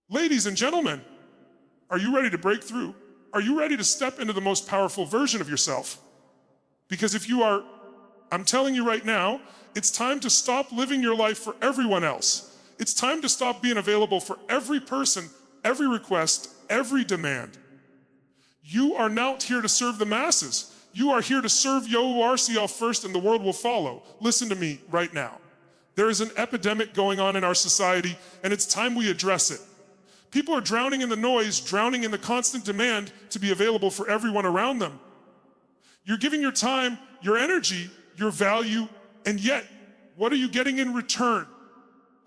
Ladies and gentlemen, are you ready to break through? Are you ready to step into the most powerful version of yourself? Because if you are, I'm telling you right now, it's time to stop living your life for everyone else. It's time to stop being available for every person, every request, every demand. You are not here to serve the masses. You are here to serve yourself first, and the world will follow. Listen to me right now. There is an epidemic going on in our society, and it's time we address it. People are drowning in the noise, drowning in the constant demand to be available for everyone around them. You're giving your time, your energy, your value, and yet, what are you getting in return?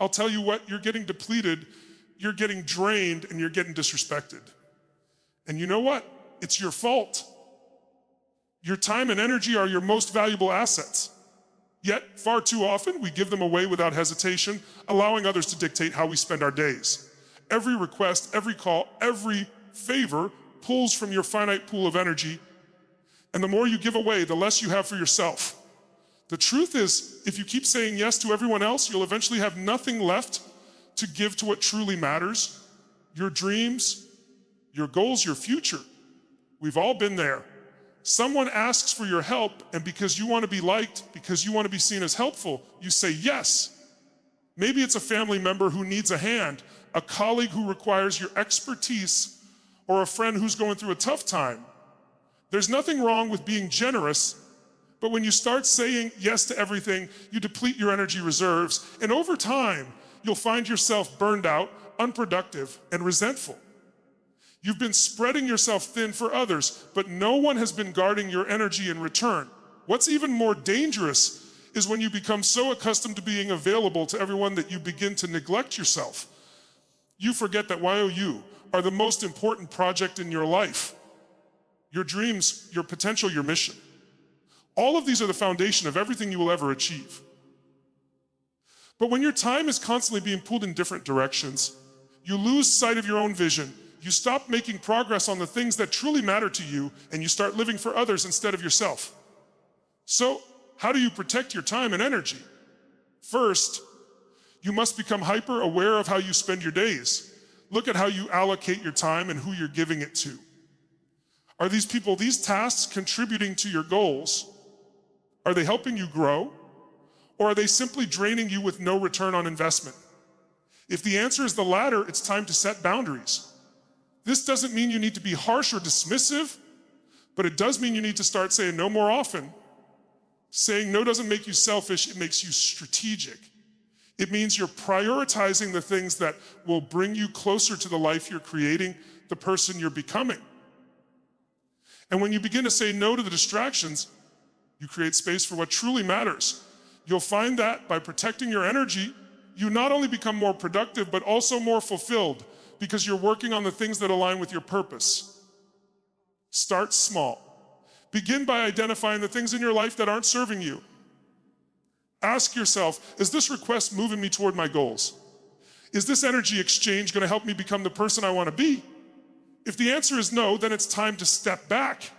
I'll tell you what, you're getting depleted, you're getting drained, and you're getting disrespected. And you know what? It's your fault. Your time and energy are your most valuable assets. Yet, far too often, we give them away without hesitation, allowing others to dictate how we spend our days. Every request, every call, every favor pulls from your finite pool of energy, and the more you give away, the less you have for yourself. The truth is, if you keep saying yes to everyone else, you'll eventually have nothing left to give to what truly matters: your dreams, your goals, your future. We've all been there. Someone asks for your help, and because you want to be liked, because you want to be seen as helpful, you say yes. Maybe it's a family member who needs a hand, a colleague who requires your expertise, or a friend who's going through a tough time. There's nothing wrong with being generous, but when you start saying yes to everything, you deplete your energy reserves, and over time, you'll find yourself burned out, unproductive, and resentful. You've been spreading yourself thin for others, but no one has been guarding your energy in return. What's even more dangerous is when you become so accustomed to being available to everyone that you begin to neglect yourself. You forget that you are the most important project in your life. Your dreams, your potential, your mission. All of these are the foundation of everything you will ever achieve. But when your time is constantly being pulled in different directions, you lose sight of your own vision. You stop making progress on the things that truly matter to you, and you start living for others instead of yourself. So, how do you protect your time and energy? First, you must become hyper aware of how you spend your days. Look at how you allocate your time and who you're giving it to. Are these people, these tasks, contributing to your goals? Are they helping you grow? Or are they simply draining you with no return on investment? If the answer is the latter, it's time to set boundaries. This doesn't mean you need to be harsh or dismissive, but it does mean you need to start saying no more often. Saying no doesn't make you selfish, it makes you strategic. It means you're prioritizing the things that will bring you closer to the life you're creating, the person you're becoming. And when you begin to say no to the distractions, you create space for what truly matters. You'll find that by protecting your energy, you not only become more productive, but also more fulfilled, because you're working on the things that align with your purpose. Start small. Begin by identifying the things in your life that aren't serving you. Ask yourself, is this request moving me toward my goals? Is this energy exchange going to help me become the person I want to be? If the answer is no, then it's time to step back.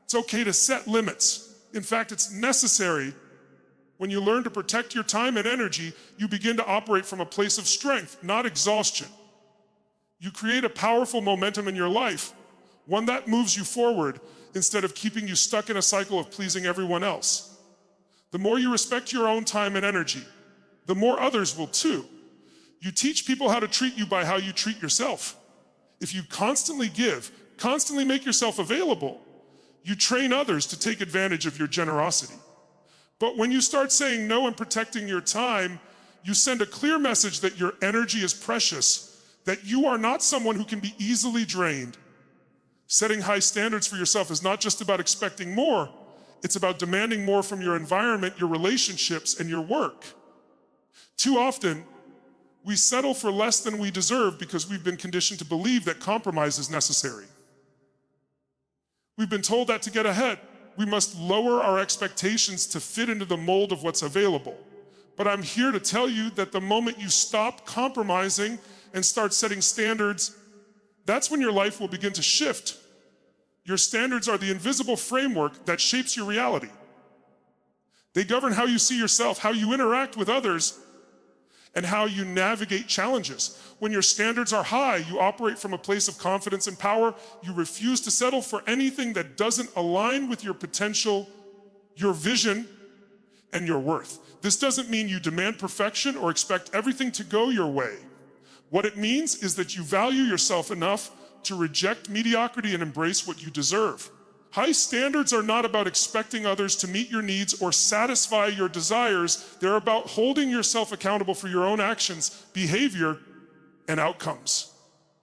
It's okay to set limits. In fact, it's necessary. When you learn to protect your time and energy, you begin to operate from a place of strength, not exhaustion. You create a powerful momentum in your life, one that moves you forward instead of keeping you stuck in a cycle of pleasing everyone else. The more you respect your own time and energy, the more others will too. You teach people how to treat you by how you treat yourself. If you constantly give, constantly make yourself available, you train others to take advantage of your generosity. But when you start saying no and protecting your time, you send a clear message that your energy is precious, that you are not someone who can be easily drained. Setting high standards for yourself is not just about expecting more, it's about demanding more from your environment, your relationships, and your work. Too often, we settle for less than we deserve because we've been conditioned to believe that compromise is necessary. We've been told that to get ahead, we must lower our expectations to fit into the mold of what's available. But I'm here to tell you that the moment you stop compromising and start setting standards, that's when your life will begin to shift. Your standards are the invisible framework that shapes your reality. They govern how you see yourself, how you interact with others, and how you navigate challenges. When your standards are high, you operate from a place of confidence and power. You refuse to settle for anything that doesn't align with your potential, your vision, and your worth. This doesn't mean you demand perfection or expect everything to go your way. What it means is that you value yourself enough to reject mediocrity and embrace what you deserve. High standards are not about expecting others to meet your needs or satisfy your desires. They're about holding yourself accountable for your own actions, behavior, and outcomes.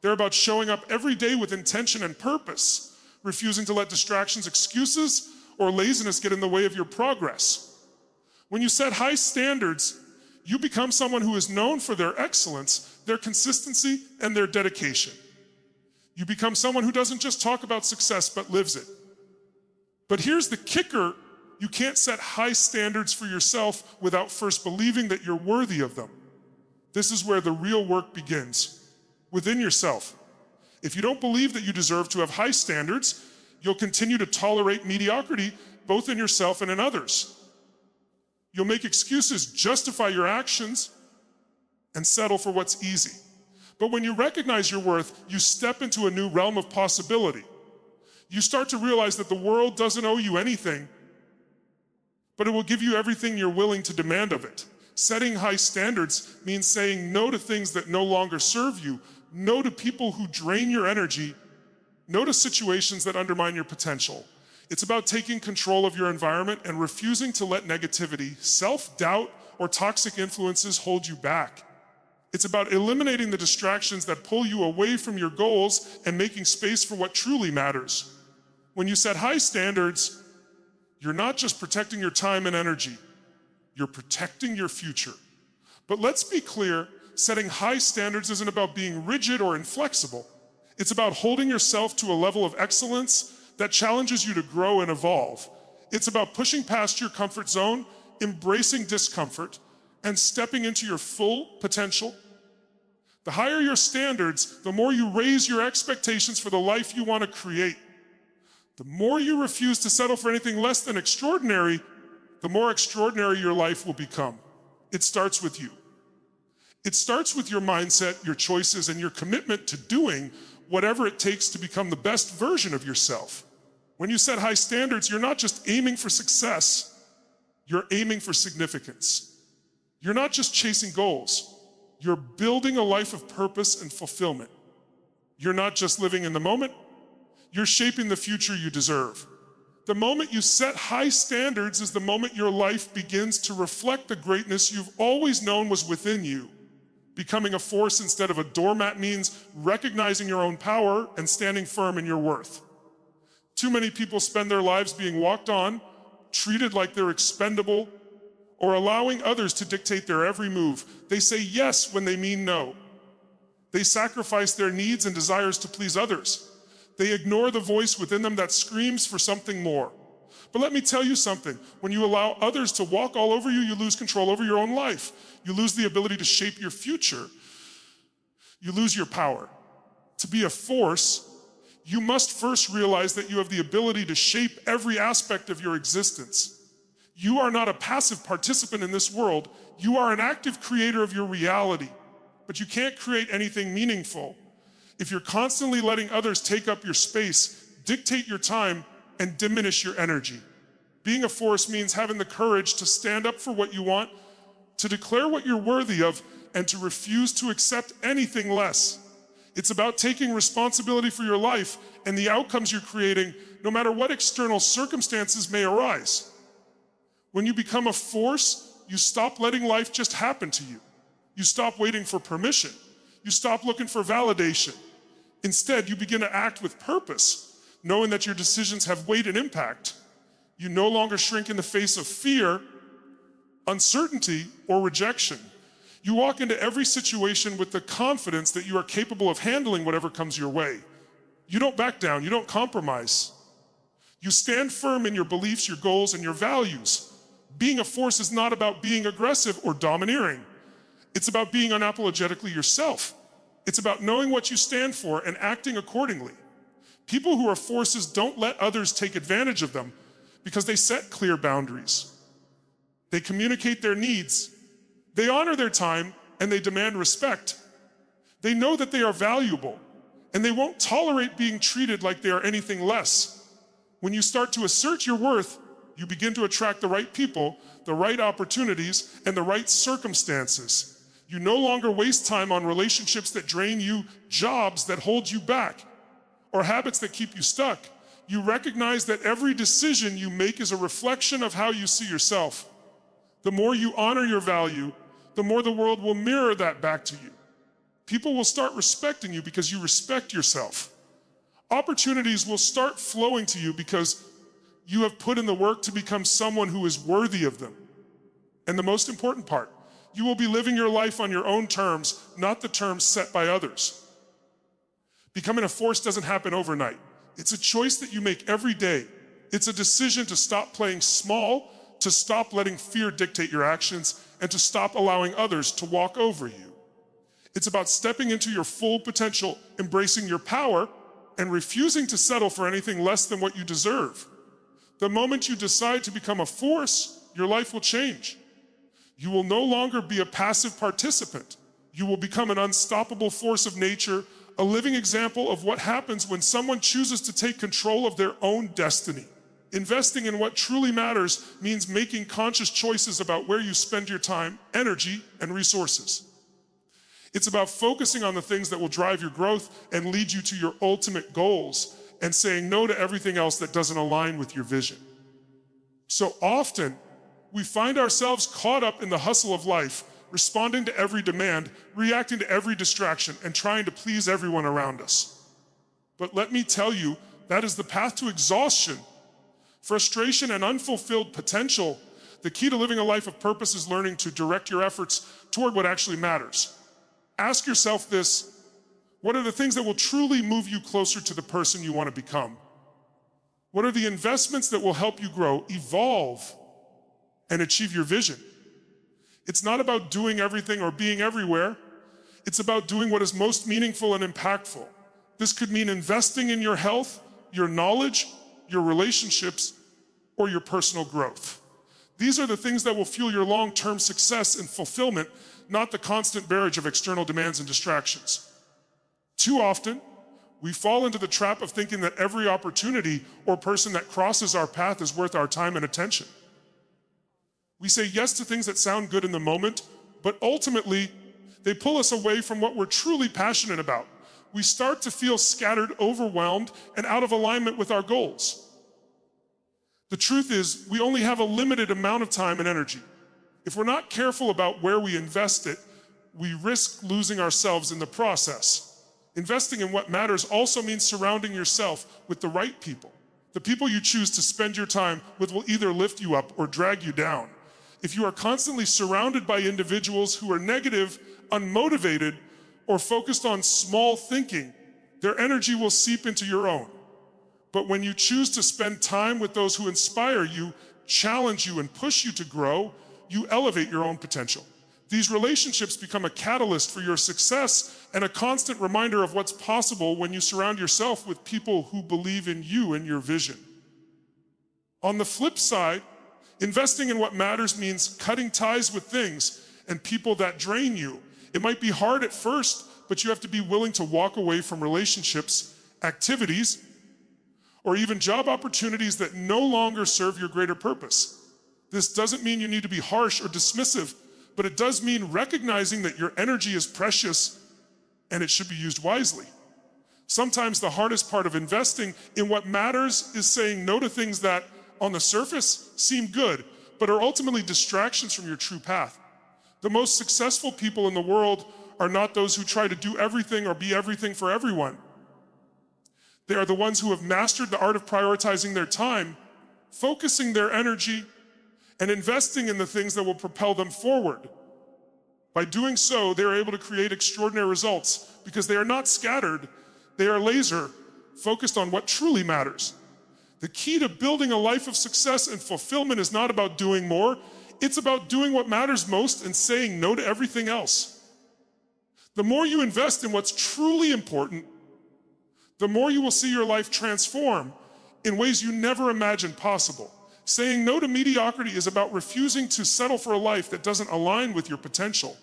They're about showing up every day with intention and purpose, refusing to let distractions, excuses, or laziness get in the way of your progress. When you set high standards, you become someone who is known for their excellence, their consistency, and their dedication. You become someone who doesn't just talk about success, but lives it. But here's the kicker: you can't set high standards for yourself without first believing that you're worthy of them. This is where the real work begins, within yourself. If you don't believe that you deserve to have high standards, you'll continue to tolerate mediocrity both in yourself and in others. You'll make excuses, justify your actions, and settle for what's easy. But when you recognize your worth, you step into a new realm of possibility. You start to realize that the world doesn't owe you anything, but it will give you everything you're willing to demand of it. Setting high standards means saying no to things that no longer serve you, no to people who drain your energy, no to situations that undermine your potential. It's about taking control of your environment and refusing to let negativity, self-doubt, or toxic influences hold you back. It's about eliminating the distractions that pull you away from your goals and making space for what truly matters. When you set high standards, you're not just protecting your time and energy, you're protecting your future. But let's be clear, setting high standards isn't about being rigid or inflexible. It's about holding yourself to a level of excellence that challenges you to grow and evolve. It's about pushing past your comfort zone, embracing discomfort, and stepping into your full potential. The higher your standards, the more you raise your expectations for the life you want to create. The more you refuse to settle for anything less than extraordinary, the more extraordinary your life will become. It starts with you. It starts with your mindset, your choices, and your commitment to doing whatever it takes to become the best version of yourself. When you set high standards, you're not just aiming for success, you're aiming for significance. You're not just chasing goals, you're building a life of purpose and fulfillment. You're not just living in the moment, you're shaping the future you deserve. The moment you set high standards is the moment your life begins to reflect the greatness you've always known was within you. Becoming a force instead of a doormat means recognizing your own power and standing firm in your worth. Too many people spend their lives being walked on, treated like they're expendable, or allowing others to dictate their every move. They say yes when they mean no. They sacrifice their needs and desires to please others. They ignore the voice within them that screams for something more. But let me tell you something. When you allow others to walk all over you, you lose control over your own life. You lose the ability to shape your future. You lose your power. To be a force, you must first realize that you have the ability to shape every aspect of your existence. You are not a passive participant in this world. You are an active creator of your reality. But you can't create anything meaningful if you're constantly letting others take up your space, dictate your time, and diminish your energy. Being a force means having the courage to stand up for what you want, to declare what you're worthy of, and to refuse to accept anything less. It's about taking responsibility for your life and the outcomes you're creating, no matter what external circumstances may arise. When you become a force, you stop letting life just happen to you. You stop waiting for permission. You stop looking for validation. Instead, you begin to act with purpose, knowing that your decisions have weight and impact. You no longer shrink in the face of fear, uncertainty, or rejection. You walk into every situation with the confidence that you are capable of handling whatever comes your way. You don't back down, you don't compromise. You stand firm in your beliefs, your goals, and your values. Being a force is not about being aggressive or domineering. It's about being unapologetically yourself. It's about knowing what you stand for and acting accordingly. People who are forces don't let others take advantage of them because they set clear boundaries. They communicate their needs. They honor their time and they demand respect. They know that they are valuable, and they won't tolerate being treated like they are anything less. When you start to assert your worth, you begin to attract the right people, the right opportunities, and the right circumstances. You no longer waste time on relationships that drain you, jobs that hold you back, or habits that keep you stuck. You recognize that every decision you make is a reflection of how you see yourself. The more you honor your value, the more the world will mirror that back to you. People will start respecting you because you respect yourself. Opportunities will start flowing to you because you have put in the work to become someone who is worthy of them. And the most important part, you will be living your life on your own terms, not the terms set by others. Becoming a force doesn't happen overnight. It's a choice that you make every day. It's a decision to stop playing small, to stop letting fear dictate your actions, and to stop allowing others to walk over you. It's about stepping into your full potential, embracing your power, and refusing to settle for anything less than what you deserve. The moment you decide to become a force, your life will change. You will no longer be a passive participant. You will become an unstoppable force of nature, a living example of what happens when someone chooses to take control of their own destiny. Investing in what truly matters means making conscious choices about where you spend your time, energy, and resources. It's about focusing on the things that will drive your growth and lead you to your ultimate goals, and saying no to everything else that doesn't align with your vision. So often, we find ourselves caught up in the hustle of life, responding to every demand, reacting to every distraction, and trying to please everyone around us. But let me tell you, that is the path to exhaustion, frustration, and unfulfilled potential. The key to living a life of purpose is learning to direct your efforts toward what actually matters. Ask yourself this: what are the things that will truly move you closer to the person you want to become? What are the investments that will help you grow, evolve, and achieve your vision? It's not about doing everything or being everywhere. It's about doing what is most meaningful and impactful. This could mean investing in your health, your knowledge, your relationships, or your personal growth. These are the things that will fuel your long-term success and fulfillment, not the constant barrage of external demands and distractions. Too often, we fall into the trap of thinking that every opportunity or person that crosses our path is worth our time and attention. We say yes to things that sound good in the moment, but ultimately, they pull us away from what we're truly passionate about. We start to feel scattered, overwhelmed, and out of alignment with our goals. The truth is, we only have a limited amount of time and energy. If we're not careful about where we invest it, we risk losing ourselves in the process. Investing in what matters also means surrounding yourself with the right people. The people you choose to spend your time with will either lift you up or drag you down. If you are constantly surrounded by individuals who are negative, unmotivated, or focused on small thinking, their energy will seep into your own. But when you choose to spend time with those who inspire you, challenge you, and push you to grow, you elevate your own potential. These relationships become a catalyst for your success and a constant reminder of what's possible when you surround yourself with people who believe in you and your vision. On the flip side, investing in what matters means cutting ties with things and people that drain you. It might be hard at first, but you have to be willing to walk away from relationships, activities, or even job opportunities that no longer serve your greater purpose. This doesn't mean you need to be harsh or dismissive, but it does mean recognizing that your energy is precious and it should be used wisely. Sometimes the hardest part of investing in what matters is saying no to things that, on the surface, seem good, but are ultimately distractions from your true path. The most successful people in the world are not those who try to do everything or be everything for everyone. They are the ones who have mastered the art of prioritizing their time, focusing their energy, and investing in the things that will propel them forward. By doing so, they are able to create extraordinary results because they are not scattered, they are laser, focused on what truly matters. The key to building a life of success and fulfillment is not about doing more, it's about doing what matters most and saying no to everything else. The more you invest in what's truly important, the more you will see your life transform in ways you never imagined possible. Saying no to mediocrity is about refusing to settle for a life that doesn't align with your potential.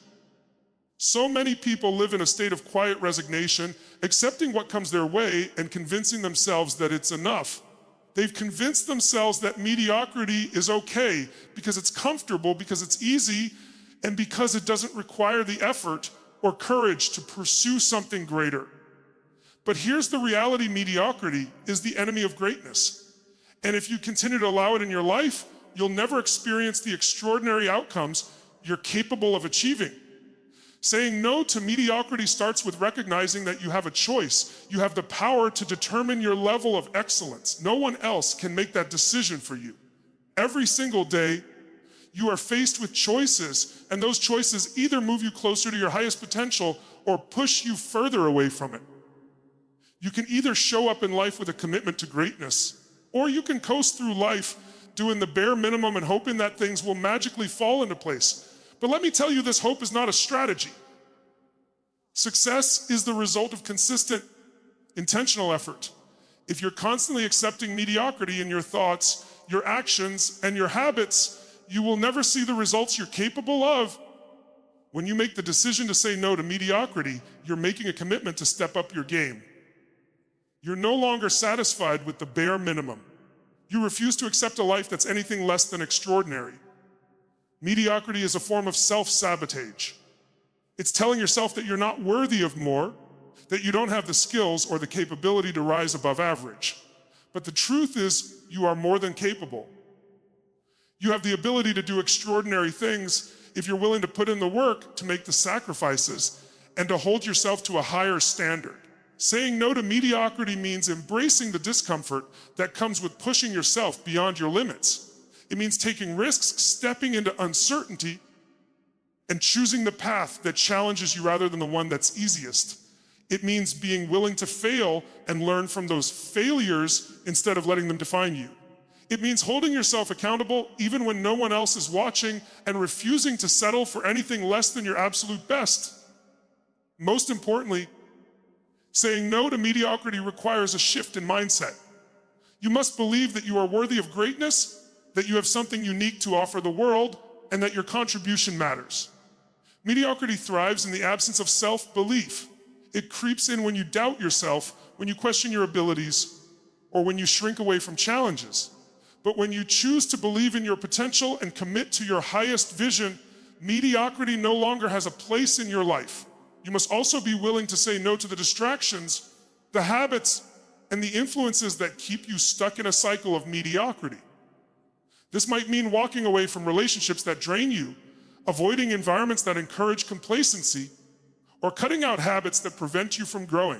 So many people live in a state of quiet resignation, accepting what comes their way and convincing themselves that it's enough. They've convinced themselves that mediocrity is okay because it's comfortable, because it's easy, and because it doesn't require the effort or courage to pursue something greater. But here's the reality: mediocrity is the enemy of greatness. And if you continue to allow it in your life, you'll never experience the extraordinary outcomes you're capable of achieving. Saying no to mediocrity starts with recognizing that you have a choice. You have the power to determine your level of excellence. No one else can make that decision for you. Every single day, you are faced with choices, and those choices either move you closer to your highest potential or push you further away from it. You can either show up in life with a commitment to greatness, or you can coast through life doing the bare minimum and hoping that things will magically fall into place. But let me tell you, this hope is not a strategy. Success is the result of consistent, intentional effort. If you're constantly accepting mediocrity in your thoughts, your actions, and your habits, you will never see the results you're capable of. When you make the decision to say no to mediocrity, you're making a commitment to step up your game. You're no longer satisfied with the bare minimum. You refuse to accept a life that's anything less than extraordinary. Mediocrity is a form of self-sabotage. It's telling yourself that you're not worthy of more, that you don't have the skills or the capability to rise above average. But the truth is, you are more than capable. You have the ability to do extraordinary things if you're willing to put in the work, to make the sacrifices, and to hold yourself to a higher standard. Saying no to mediocrity means embracing the discomfort that comes with pushing yourself beyond your limits. It means taking risks, stepping into uncertainty, and choosing the path that challenges you rather than the one that's easiest. It means being willing to fail and learn from those failures instead of letting them define you. It means holding yourself accountable even when no one else is watching, and refusing to settle for anything less than your absolute best. Most importantly, saying no to mediocrity requires a shift in mindset. You must believe that you are worthy of greatness, that you have something unique to offer the world, and that your contribution matters. Mediocrity thrives in the absence of self-belief. It creeps in when you doubt yourself, when you question your abilities, or when you shrink away from challenges. But when you choose to believe in your potential and commit to your highest vision, mediocrity no longer has a place in your life. You must also be willing to say no to the distractions, the habits, and the influences that keep you stuck in a cycle of mediocrity. This might mean walking away from relationships that drain you, avoiding environments that encourage complacency, or cutting out habits that prevent you from growing.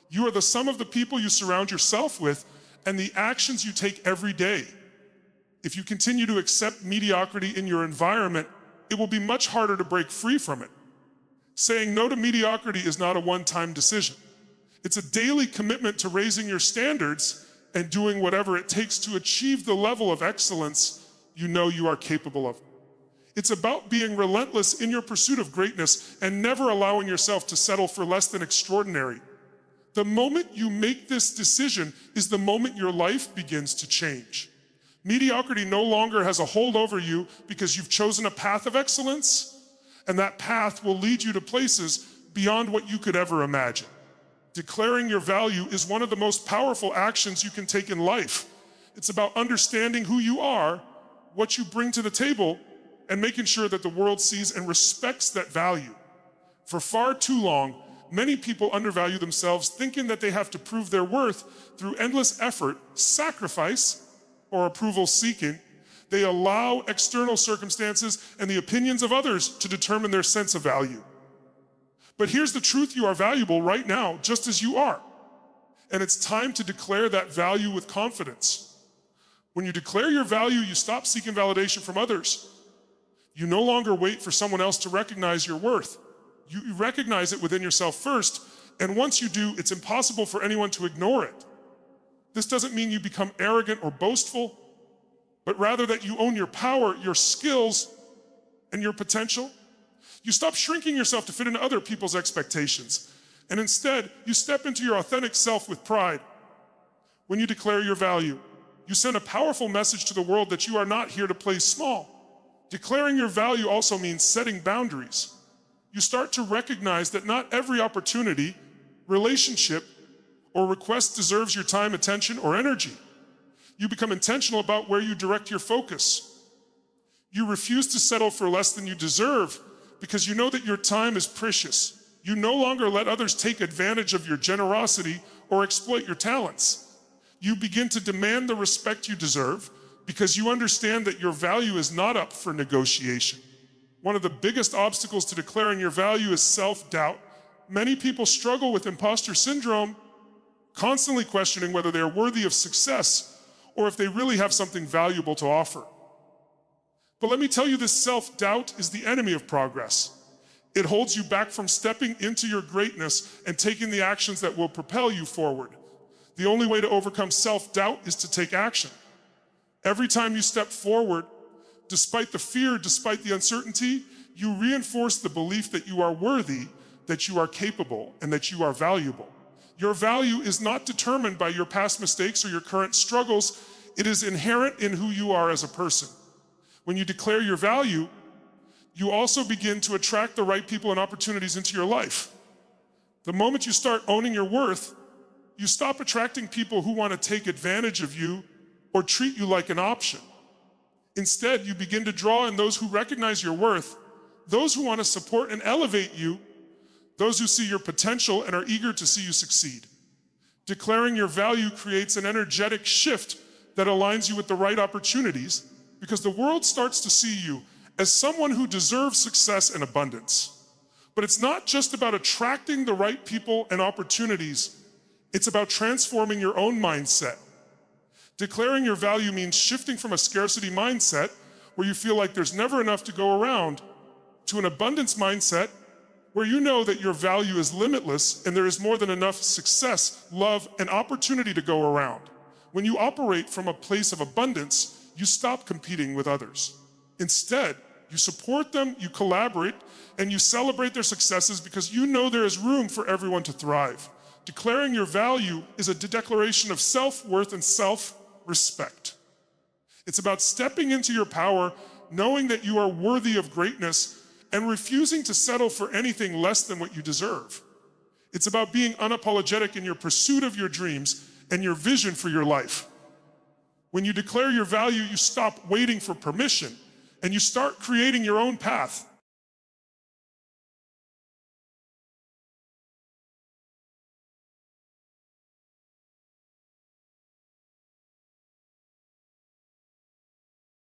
You are the sum of the people you surround yourself with and the actions you take every day. If you continue to accept mediocrity in your environment, it will be much harder to break free from it. Saying no to mediocrity is not a one-time decision. It's a daily commitment to raising your standards and doing whatever it takes to achieve the level of excellence you know you are capable of. It's about being relentless in your pursuit of greatness and never allowing yourself to settle for less than extraordinary. The moment you make this decision is the moment your life begins to change. Mediocrity no longer has a hold over you because you've chosen a path of excellence, and that path will lead you to places beyond what you could ever imagine. Declaring your value is one of the most powerful actions you can take in life. It's about understanding who you are, what you bring to the table, and making sure that the world sees and respects that value. For far too long, many people undervalue themselves, thinking that they have to prove their worth through endless effort, sacrifice, or approval seeking. They allow external circumstances and the opinions of others to determine their sense of value. But here's the truth: you are valuable right now, just as you are. And it's time to declare that value with confidence. When you declare your value, you stop seeking validation from others. You no longer wait for someone else to recognize your worth. You recognize it within yourself first, and once you do, it's impossible for anyone to ignore it. This doesn't mean you become arrogant or boastful, but rather that you own your power, your skills, and your potential. You stop shrinking yourself to fit into other people's expectations, and instead, you step into your authentic self with pride. When you declare your value, you send a powerful message to the world that you are not here to play small. Declaring your value also means setting boundaries. You start to recognize that not every opportunity, relationship, or request deserves your time, attention, or energy. You become intentional about where you direct your focus. You refuse to settle for less than you deserve because you know that your time is precious. You no longer let others take advantage of your generosity or exploit your talents. You begin to demand the respect you deserve because you understand that your value is not up for negotiation. One of the biggest obstacles to declaring your value is self-doubt. Many people struggle with imposter syndrome, constantly questioning whether they are worthy of success or if they really have something valuable to offer. But let me tell you, this self-doubt is the enemy of progress. It holds you back from stepping into your greatness and taking the actions that will propel you forward. The only way to overcome self-doubt is to take action. Every time you step forward, despite the fear, despite the uncertainty, you reinforce the belief that you are worthy, that you are capable, and that you are valuable. Your value is not determined by your past mistakes or your current struggles. It is inherent in who you are as a person. When you declare your value, you also begin to attract the right people and opportunities into your life. The moment you start owning your worth, you stop attracting people who want to take advantage of you or treat you like an option. Instead, you begin to draw in those who recognize your worth, those who want to support and elevate you, those who see your potential and are eager to see you succeed. Declaring your value creates an energetic shift that aligns you with the right opportunities because the world starts to see you as someone who deserves success and abundance. But it's not just about attracting the right people and opportunities, it's about transforming your own mindset. Declaring your value means shifting from a scarcity mindset where you feel like there's never enough to go around to an abundance mindset where you know that your value is limitless and there is more than enough success, love, and opportunity to go around. When you operate from a place of abundance, you stop competing with others. Instead, you support them, you collaborate, and you celebrate their successes because you know there is room for everyone to thrive. Declaring your value is a declaration of self-worth and self-respect. It's about stepping into your power, knowing that you are worthy of greatness, and refusing to settle for anything less than what you deserve. It's about being unapologetic in your pursuit of your dreams and your vision for your life. When you declare your value, you stop waiting for permission and you start creating your own path.